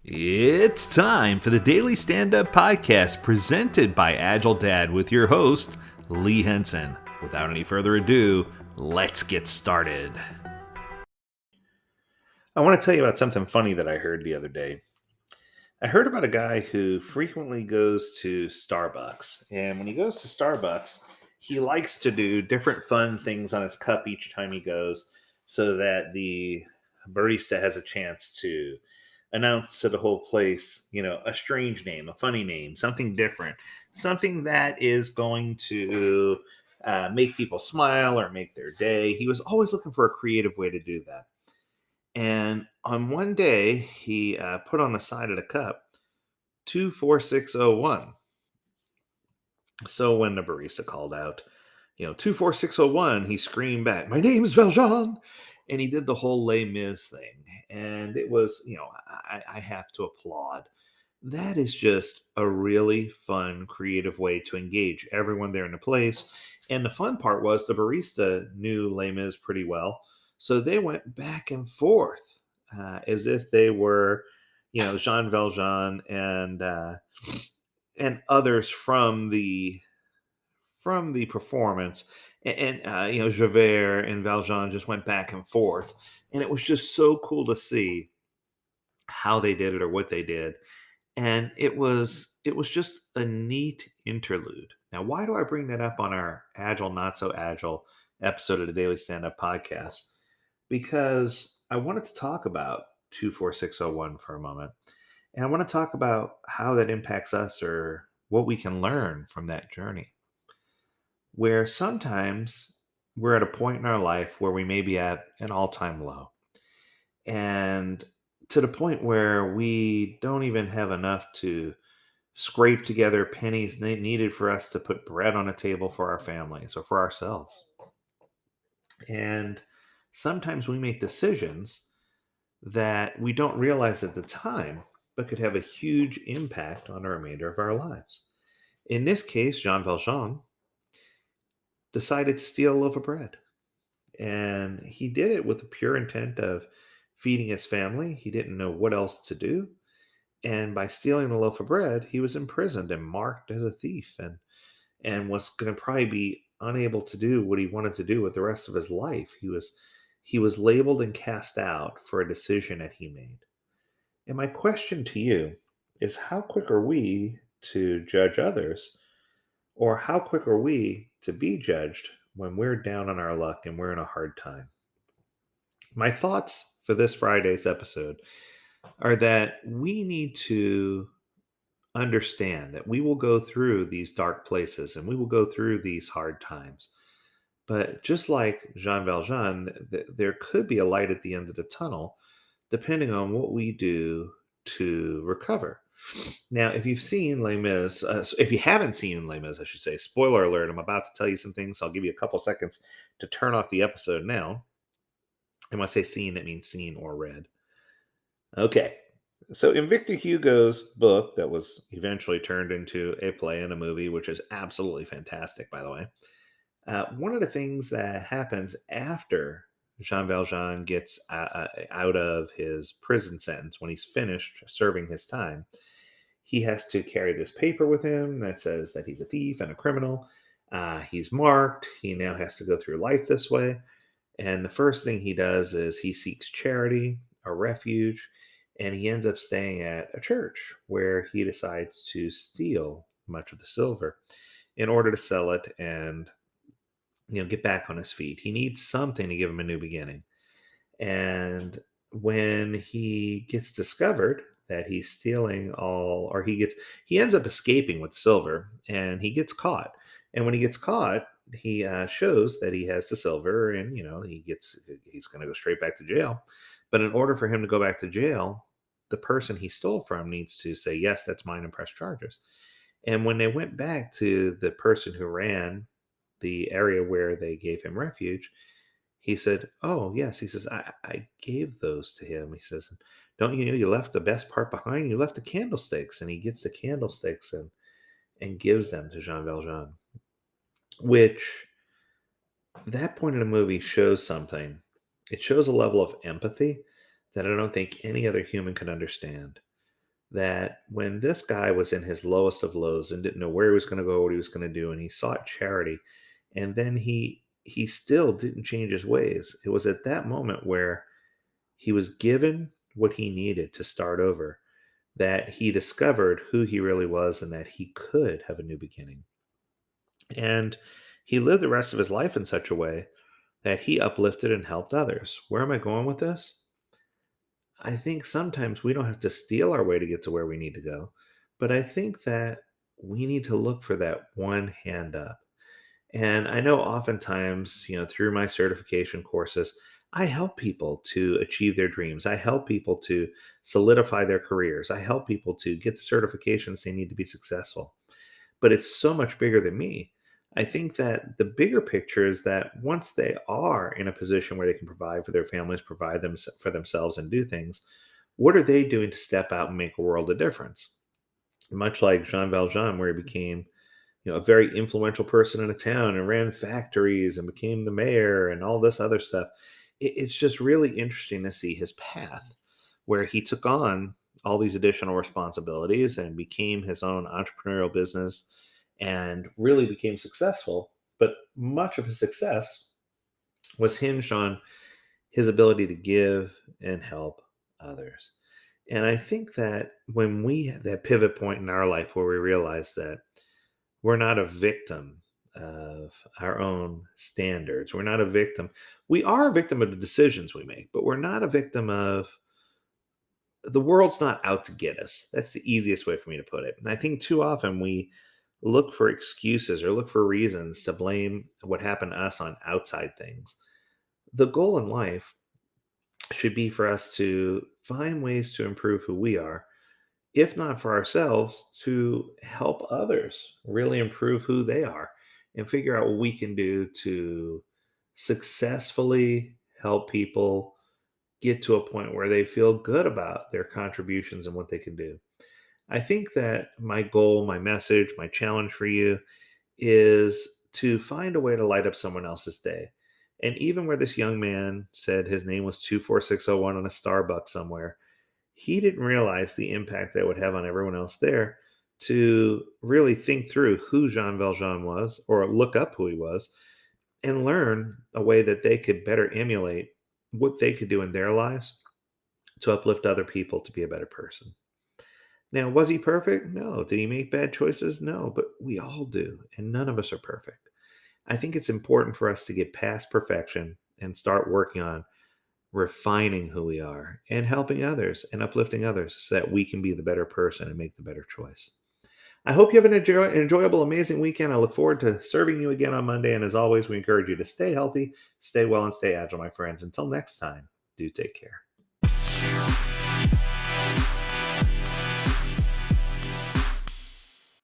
It's time for the Daily Stand Up Podcast presented by Agile Dad with your host, Lee Henson. Without any further ado, let's get started. I want to tell you about something funny that I heard the other day. I heard about a guy who frequently goes to Starbucks. And when he goes to Starbucks, he likes to do different fun things on his cup each time he goes so that the barista has a chance to announce to the whole place, a strange name, a funny name, something different, something that is going to make people smile or make their day. He was always looking for a creative way to do that. And on one day, he put on the side of the cup 24601. So when the barista called out, 24601, he screamed back, "My name's Valjean." And he did the whole Les Mis thing. And it was, I have to applaud. That is just a really fun, creative way to engage everyone there in the place. And the fun part was the barista knew Les Mis pretty well. So they went back and forth as if they were, Jean Valjean and others from the performance, and Javert and Valjean just went back and forth, and it was just so cool to see how they did it or what they did, and it was just a neat interlude. Now, why do I bring that up on our Agile Not So Agile episode of the Daily Stand Up Podcast? Because I wanted to talk about 24601 for a moment, and I want to talk about how that impacts us or what we can learn from that journey where sometimes we're at a point in our life where we may be at an all-time low and to the point where we don't even have enough to scrape together pennies needed for us to put bread on a table for our families or for ourselves. And sometimes we make decisions that we don't realize at the time but could have a huge impact on the remainder of our lives. In this case, Jean Valjean decided to steal a loaf of bread. And he did it with the pure intent of feeding his family. He didn't know what else to do. And by stealing the loaf of bread, he was imprisoned and marked as a thief and was going to probably be unable to do what he wanted to do with the rest of his life. He was labeled and cast out for a decision that he made. And my question to you is how quick are we to judge others, or how quick are we to be judged when we're down on our luck and we're in a hard time? My thoughts for this Friday's episode are that we need to understand that we will go through these dark places and we will go through these hard times. But just like Jean Valjean, there could be a light at the end of the tunnel, depending on what we do to recover. Now, if you've seen Les Mis, if you haven't seen Les Mis, I should say, spoiler alert, I'm about to tell you some things. So I'll give you a couple seconds to turn off the episode now. And when I say seen, it means seen or read. Okay. So in Victor Hugo's book, that was eventually turned into a play and a movie, which is absolutely fantastic, by the way, one of the things that happens after Jean Valjean gets out of his prison sentence, when he's finished serving his time, he has to carry this paper with him that says that he's a thief and a criminal. He's marked. He now has to go through life this way. And the first thing he does is he seeks charity, a refuge, and he ends up staying at a church where he decides to steal much of the silver in order to sell it and get back on his feet. He needs something to give him a new beginning. And when he gets discovered that he's stealing all, or he ends up escaping with the silver, and he gets caught. And when he gets caught, he shows that he has the silver, and he's going to go straight back to jail. But in order for him to go back to jail, the person he stole from needs to say, "Yes, that's mine," and press charges. And when they went back to the person who ran the area where they gave him refuge, he said, "Oh, yes." He says, I gave those to him. He says, "Don't you know you left the best part behind? You left the candlesticks." And he gets the candlesticks and gives them to Jean Valjean, which that point in the movie shows something. It shows a level of empathy that I don't think any other human could understand. that when this guy was in his lowest of lows and didn't know where he was going to go, what he was going to do, and he sought charity, and then he still didn't change his ways. It was at that moment where he was given what he needed to start over, that he discovered who he really was and that he could have a new beginning. And he lived the rest of his life in such a way that he uplifted and helped others. Where am I going with this? I think sometimes we don't have to steal our way to get to where we need to go, but I think that we need to look for that one hand up. And I know oftentimes, through my certification courses, I help people to achieve their dreams. I help people to solidify their careers. I help people to get the certifications they need to be successful. But it's so much bigger than me. I think that the bigger picture is that once they are in a position where they can provide for their families, provide them for themselves, and do things, what are they doing to step out and make a world of difference? Much like Jean Valjean, where he became a very influential person in a town and ran factories and became the mayor and all this other stuff. It's just really interesting to see his path where he took on all these additional responsibilities and became his own entrepreneurial business and really became successful. But much of his success was hinged on his ability to give and help others. And I think that when we have that pivot point in our life where we realize that we're not a victim of our own standards. We're not a victim. We are a victim of the decisions we make, but we're not a victim of the world's not out to get us. That's the easiest way for me to put it. And I think too often we look for excuses or look for reasons to blame what happened to us on outside things. The goal in life should be for us to find ways to improve who we are, if not for ourselves, to help others really improve who they are and figure out what we can do to successfully help people get to a point where they feel good about their contributions and what they can do. I think that my goal, my message, my challenge for you is to find a way to light up someone else's day. And even where this young man said his name was 24601 on a Starbucks somewhere, he didn't realize the impact that would have on everyone else there to really think through who Jean Valjean was or look up who he was and learn a way that they could better emulate what they could do in their lives to uplift other people to be a better person. Now, was he perfect? No. Did he make bad choices? No, but we all do, and none of us are perfect. I think it's important for us to get past perfection and start working on refining who we are and helping others and uplifting others so that we can be the better person and make the better choice. I hope you have an enjoyable, amazing weekend. I look forward to serving you again on Monday. And as always, we encourage you to stay healthy, stay well, and stay agile, my friends. Until next time, do take care.